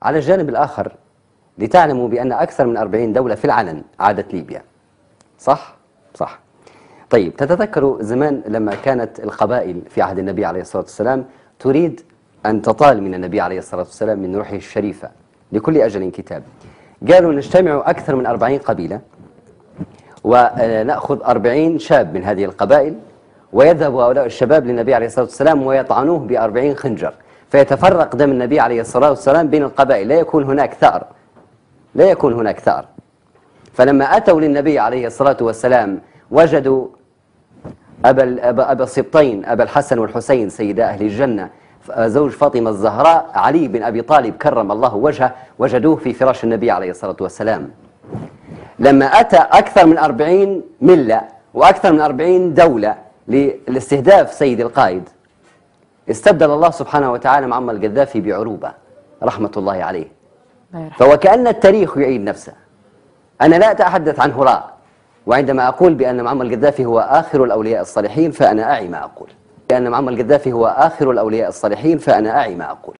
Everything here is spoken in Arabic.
على الجانب الآخر لتعلموا بأن أكثر من 40 دولة في العلن عادت ليبيا. صح؟ صح. طيب، تتذكروا زمان لما كانت القبائل في عهد النبي عليه الصلاة والسلام تريد أن تطال من النبي عليه الصلاة والسلام من روحه الشريفة، لكل أجل كتاب. قالوا نجتمع أكثر من 40 قبيلة ونأخذ 40 شاب من هذه القبائل، ويذهب هؤلاء الشباب للنبي عليه الصلاة والسلام ويطعنوه ب40 خنجر، فيتفرق دم النبي عليه الصلاة والسلام بين القبائل، لا يكون هناك ثأر، لا يكون هناك ثأر. فلما أتوا للنبي عليه الصلاة والسلام وجدوا أبا السبطين، أبا الحسن والحسين سيدا أهل الجنة، زوج فاطمة الزهراء، علي بن أبي طالب كرم الله وجهه، وجدوه في فراش النبي عليه الصلاة والسلام. لما أتى أكثر من 40 ملة وأكثر من 40 دولة لاستهداف سيد القائد، استبدل الله سبحانه وتعالى معمر القذافي بعروبة رحمة الله عليه. فوكأن التاريخ يعيد نفسه. أنا لا أتحدث عن هراء، وعندما أقول بأن معمر القذافي هو آخر الأولياء الصالحين فأنا أعي ما أقول. بأن معمر القذافي هو آخر الأولياء الصالحين فأنا أعي ما أقول.